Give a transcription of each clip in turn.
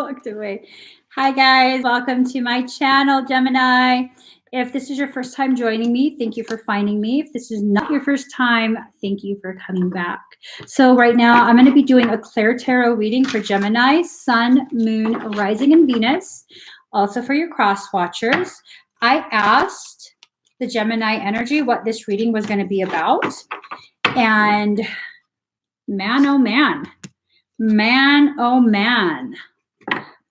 walked away. Hi guys, welcome to my channel, Gemini. If this is your first time joining me, thank you for finding me. If this is not your first time, thank you for coming back. So right now I'm going to be doing a ClairTarot reading for Gemini, Sun, Moon, Rising, and Venus. Also for your cross watchers. I asked the Gemini energy what this reading was going to be about. And man, oh man. Man, oh man.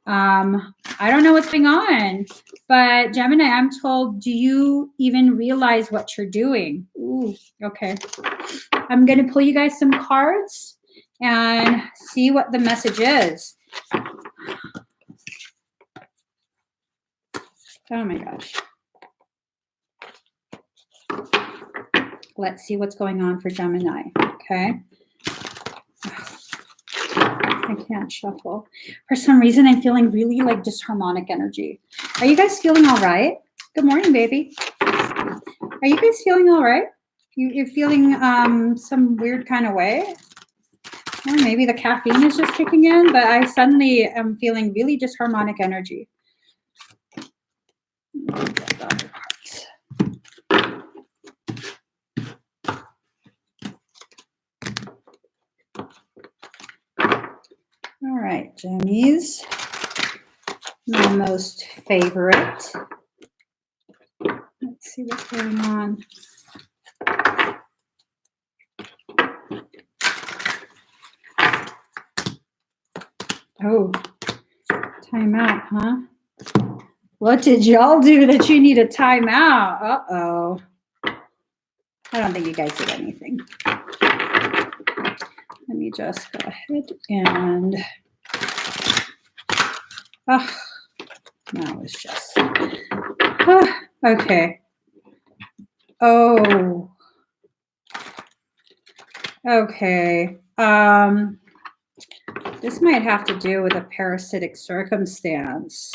I don't know what's going on, but Gemini, I'm told, do you even realize what you're doing? Ooh, okay. I'm going to pull you guys some cards and see what the message is. Oh my gosh. Let's see what's going on for Gemini, okay? I can't shuffle. For some reason, I'm feeling really like disharmonic energy. Are you guys feeling all right? Good morning, baby. Are you guys feeling all right? You're feeling some weird kind of way? Or maybe the caffeine is just kicking in, but I suddenly am feeling really disharmonic energy. All right, Gemmies, my most favorite. Let's see what's going on. Oh, timeout, huh? What did y'all do that you need a timeout? Uh-oh. I don't think you guys did anything. Let me just go ahead and, oh, that was just, okay. Oh, okay. This might have to do with a parasitic circumstance.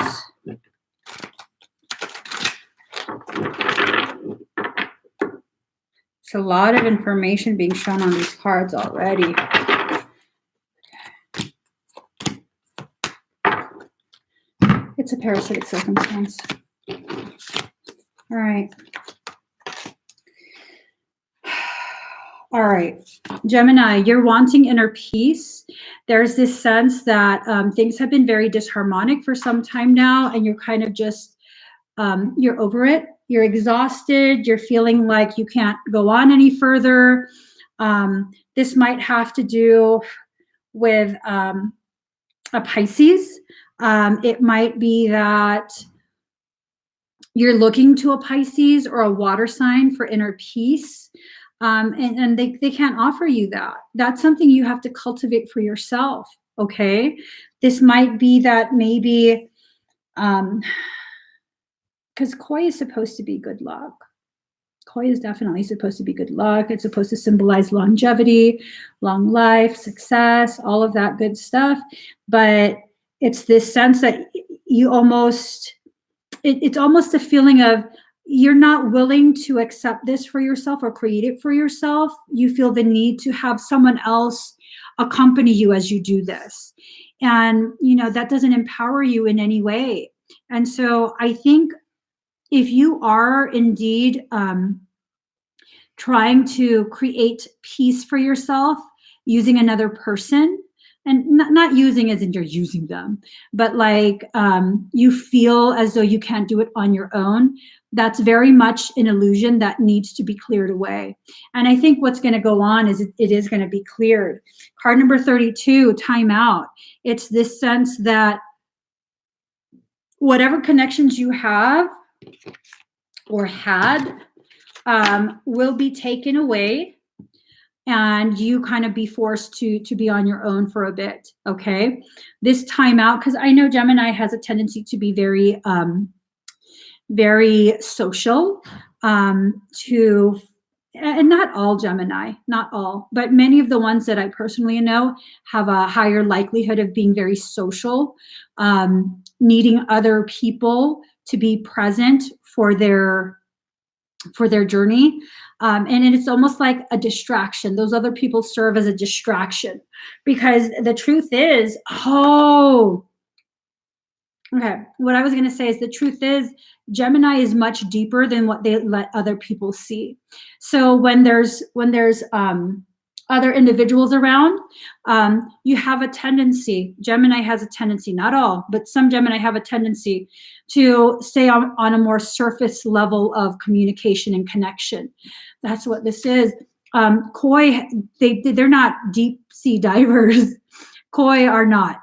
It's a lot of information being shown on these cards already. It's a parasitic circumstance. All right. All right. Gemini, you're wanting inner peace. There's this sense that things have been very disharmonic for some time now, and you're kind of just, you're over it. You're exhausted. You're feeling like you can't go on any further. This might have to do with a Pisces. It might be that you're looking to a Pisces or a water sign for inner peace. And they can't offer you that. That's something you have to cultivate for yourself, okay? This might be that maybe, because koi is supposed to be good luck. Koi is definitely supposed to be good luck. It's supposed to symbolize longevity, long life, success, all of that good stuff. But it's this sense that you almost, it's almost a feeling of you're not willing to accept this for yourself or create it for yourself. You feel the need to have someone else accompany you as you do this. And, you know, that doesn't empower you in any way. And so I think if you are indeed trying to create peace for yourself using another person, and not using as in you're using them, but like you feel as though you can't do it on your own, that's very much an illusion that needs to be cleared away. And I think what's going to go on is it is going to be cleared. Card number 32, timeout. It's this sense that whatever connections you have or had will be taken away, and you kind of be forced to be on your own for a bit, okay? This timeout, because I know Gemini has a tendency to be very, very social, and not all Gemini, not all, but many of the ones that I personally know have a higher likelihood of being very social, needing other people to be present for their journey. And it's almost like a distraction. Those other people serve as a distraction, because the truth is, oh, Okay. What I was going to say is the truth is Gemini is much deeper than what they let other people see. So when there's other individuals around, you have a tendency, Gemini has a tendency, not all, but some Gemini have a tendency to stay on a more surface level of communication and connection. That's what this is. Koi, they're not deep sea divers. Koi are not.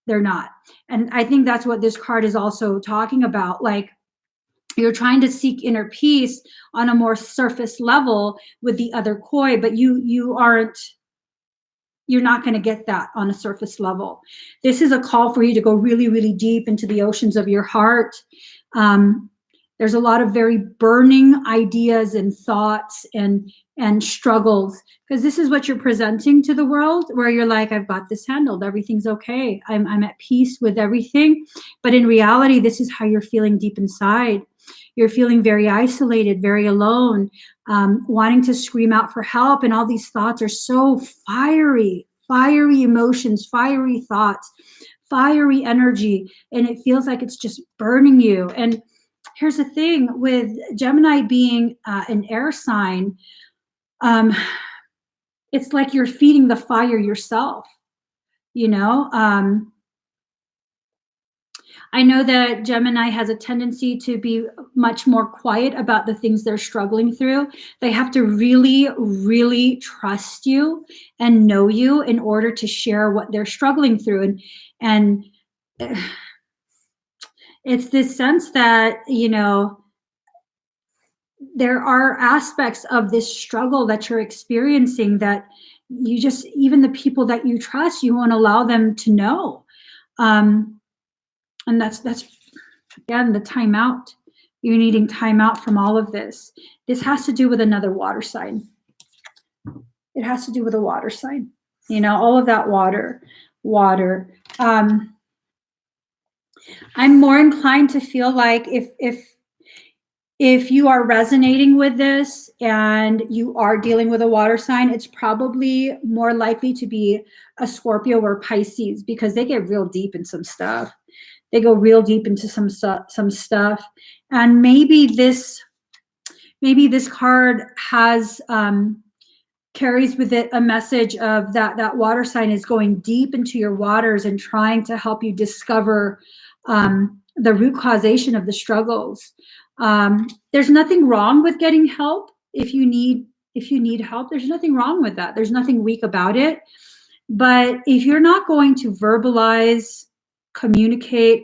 They're not. And I think that's what this card is also talking about. Like, you're trying to seek inner peace on a more surface level with the other koi, but you're not going to get that on a surface level. This is a call for you to go really, really deep into the oceans of your heart. There's a lot of very burning ideas and thoughts and struggles, because this is what you're presenting to the world, where you're like, I've got this handled, everything's okay, I'm at peace with everything. But in reality, this is how you're feeling deep inside. You're feeling very isolated, very alone, wanting to scream out for help, and all these thoughts are so fiery emotions, fiery thoughts, fiery energy, and it feels like it's just burning you. And here's the thing with Gemini being an air sign, it's like you're feeding the fire yourself, you know? I know that Gemini has a tendency to be much more quiet about the things they're struggling through. They have to really, really trust you and know you in order to share what they're struggling through. And it's this sense that, you know, there are aspects of this struggle that you're experiencing that you just, even the people that you trust, you won't allow them to know. And that's again the timeout. You're needing timeout from all of this. This has to do with another water sign. It has to do with a water sign. You know, all of that water. I'm more inclined to feel like if you are resonating with this and you are dealing with a water sign, it's probably more likely to be a Scorpio or Pisces, because they get real deep in some stuff. They go real deep into some stuff. And maybe this card has carries with it a message of that water sign is going deep into your waters and trying to help you discover the root causation of the struggles. There's nothing wrong with getting help. If you need help, there's nothing wrong with that. There's nothing weak about it. But if you're not going to verbalize, communicate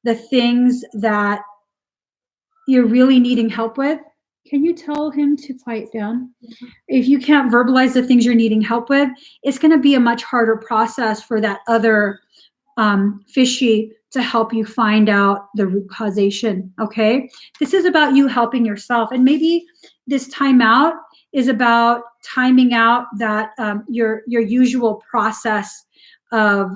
the things that you're really needing help with, can you tell him to quiet down? Mm-hmm. If you can't verbalize the things you're needing help with, it's going to be a much harder process for that other fishy to help you find out the root causation. Okay, this is about you helping yourself, and maybe this timeout is about timing out that your usual process of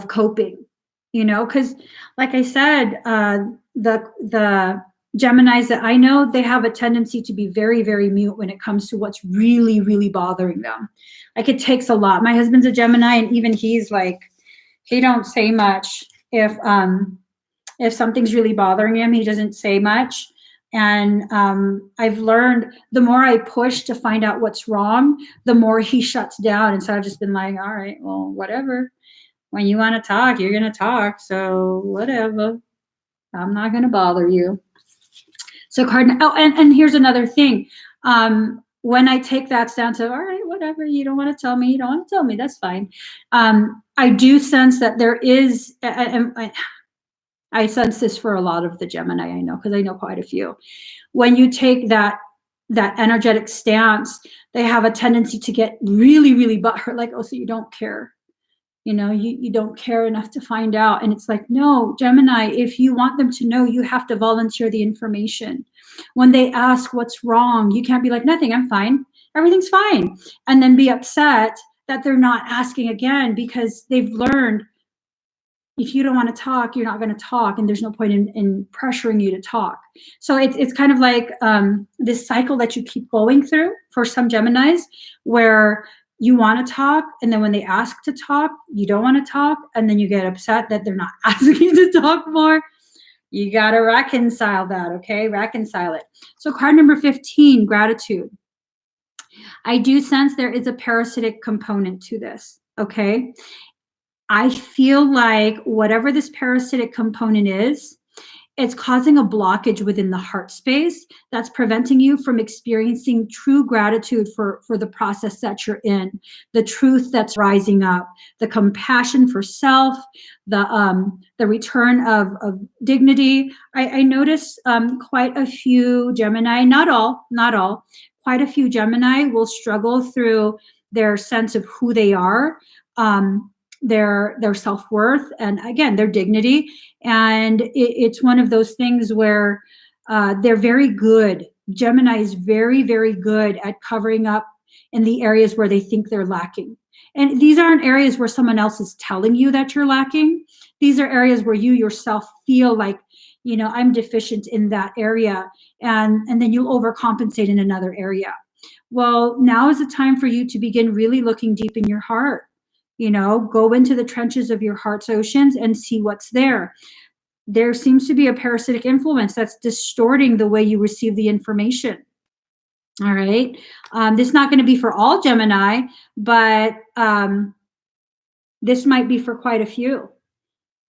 coping. You know, because like I said, the Geminis that I know, they have a tendency to be very, very mute when it comes to what's really, really bothering them. Like, it takes a lot. My husband's a Gemini, and even he's like, he don't say much. If something's really bothering him, he doesn't say much. And I've learned the more I push to find out what's wrong, the more he shuts down. And so I've just been like, all right, well, whatever. When you want to talk, you're going to talk. So whatever. I'm not going to bother you. So and here's another thing. When I take that stance of, all right, whatever, you don't want to tell me, that's fine. I do sense that there is, I sense this for a lot of the Gemini I know, because I know quite a few. When you take that energetic stance, they have a tendency to get really, really butthurt, like, oh, so you don't care. You know, you don't care enough to find out. And it's like, no, Gemini, if you want them to know, you have to volunteer the information. When they ask what's wrong, you can't be like, nothing, I'm fine. Everything's fine. And then be upset that they're not asking again, because they've learned if you don't want to talk, you're not going to talk. And there's no point in pressuring you to talk. So it's kind of like this cycle that you keep going through for some Geminis, where you want to talk, and then when they ask to talk, you don't want to talk, and then you get upset that they're not asking to talk more. You got to reconcile that, okay? Reconcile it. So card number 15, gratitude. I do sense there is a parasitic component to this, okay? I feel like whatever this parasitic component is, it's causing a blockage within the heart space that's preventing you from experiencing true gratitude for the process that you're in, the truth that's rising up, the compassion for self, the return of dignity. I notice quite a few Gemini, not all, quite a few Gemini will struggle through their sense of who they are, their self-worth, and again, their dignity. And it's one of those things where they're very good. Gemini is very, very good at covering up in the areas where they think they're lacking. And these aren't areas where someone else is telling you that you're lacking. These are areas where you yourself feel like, you know, I'm deficient in that area. And then you'll overcompensate in another area. Well, now is the time for you to begin really looking deep in your heart. You know, go into the trenches of your heart's oceans and see what's there. There seems to be a parasitic influence that's distorting the way you receive the information. All right. This is not going to be for all Gemini, but this might be for quite a few.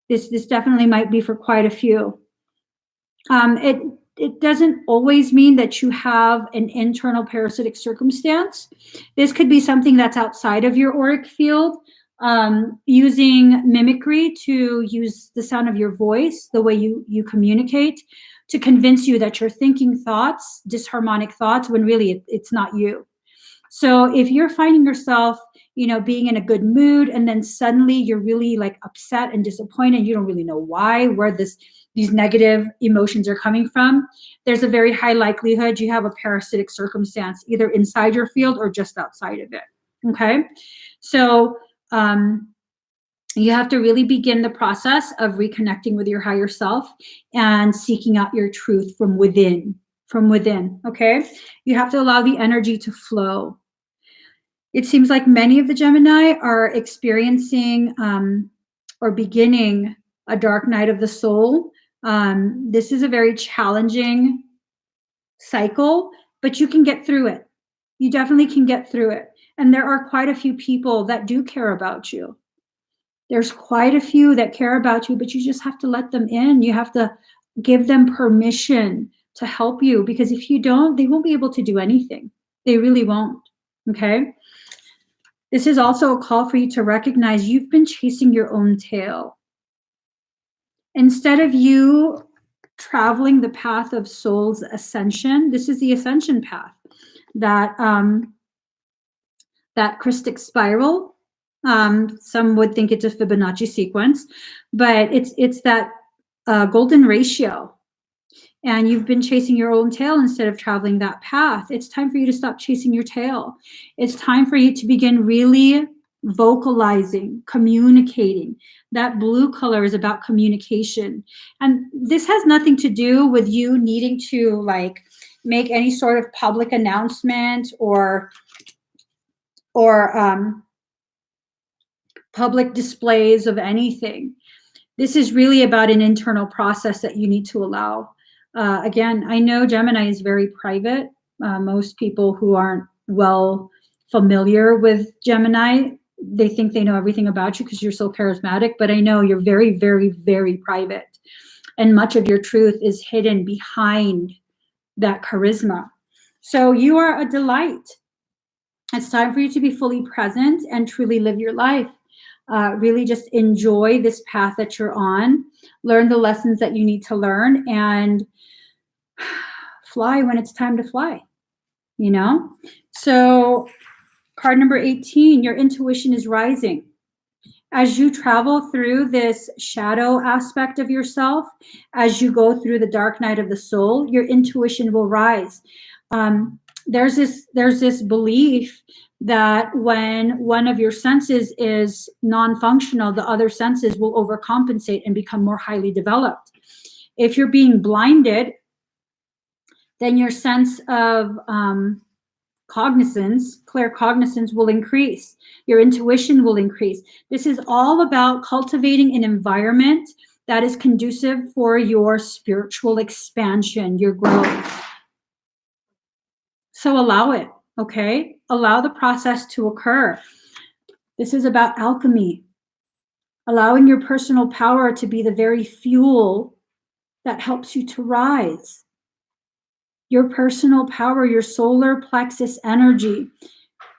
This definitely might be for quite a few. It doesn't always mean that you have an internal parasitic circumstance. This could be something that's outside of your auric field, using mimicry to use the sound of your voice, the way you communicate, to convince you that you're thinking thoughts, disharmonic thoughts, when really it's not you. So if you're finding yourself, you know, being in a good mood, and then suddenly you're really like upset and disappointed, you don't really know why, where these negative emotions are coming from, there's a very high likelihood you have a parasitic circumstance either inside your field or just outside of it. Okay. So you have to really begin the process of reconnecting with your higher self and seeking out your truth from within, okay? You have to allow the energy to flow. It seems like many of the Gemini are experiencing or beginning a dark night of the soul. This is a very challenging cycle, but you can get through it. You definitely can get through it. And there are quite a few people that do care about you. There's quite a few that care about you, but you just have to let them in. You have to give them permission to help you, because if you don't, they won't be able to do anything. They really won't, okay? This is also a call for you to recognize you've been chasing your own tail. Instead of you traveling the path of soul's ascension, this is the ascension path, that Christic spiral. Some would think it's a Fibonacci sequence, but it's that golden ratio. And you've been chasing your own tail instead of traveling that path. It's time for you to stop chasing your tail. It's time for you to begin really vocalizing, communicating. That blue color is about communication. And this has nothing to do with you needing to like make any sort of public announcement or public displays of anything. This is really about an internal process that you need to allow. Again, I know Gemini is very private. Most people who aren't well familiar with Gemini, they think they know everything about you because you're so charismatic, but I know you're very, very, very private. And much of your truth is hidden behind that charisma. So you are a delight. It's time for you to be fully present and truly live your life. Really just enjoy this path that you're on, learn the lessons that you need to learn, and fly when it's time to fly, you know? So card number 18, your intuition is rising. As you travel through this shadow aspect of yourself, as you go through the dark night of the soul, your intuition will rise. There's this belief that when one of your senses is non-functional, the other senses will overcompensate and become more highly developed. If you're being blinded, then your sense of claircognizance will increase. Your intuition will increase. This is all about cultivating an environment that is conducive for your spiritual expansion, your growth. So allow it, okay? Allow the process to occur. This is about alchemy, allowing your personal power to be the very fuel that helps you to rise. Your personal power, your solar plexus energy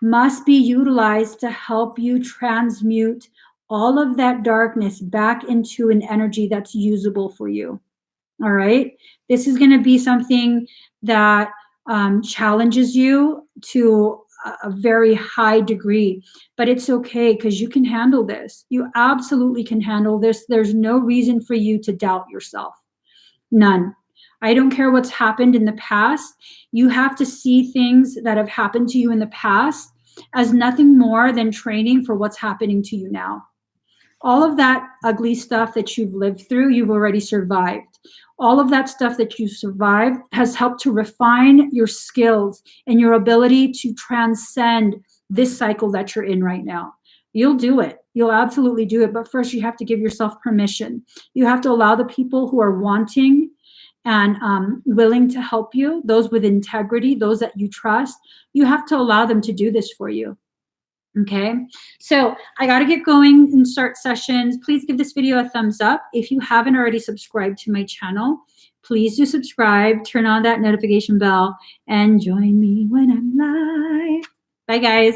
must be utilized to help you transmute all of that darkness back into an energy that's usable for you. All right. This is going to be something that challenges you to a very high degree, but it's okay because you can handle this. You absolutely can handle this. There's no reason for you to doubt yourself. None. I don't care what's happened in the past. You have to see things that have happened to you in the past as nothing more than training for what's happening to you now. All of that ugly stuff that you've lived through, you've already survived. All of that stuff that you've survived has helped to refine your skills and your ability to transcend this cycle that you're in right now. You'll do it. You'll absolutely do it. But first, you have to give yourself permission. You have to allow the people who are wanting and willing to help you, those with integrity, those that you trust, you have to allow them to do this for you. Okay, so I got to get going and start sessions. Please give this video a thumbs up. If you haven't already subscribed to my channel, please do subscribe, turn on that notification bell, and join me when I'm live. Bye, guys.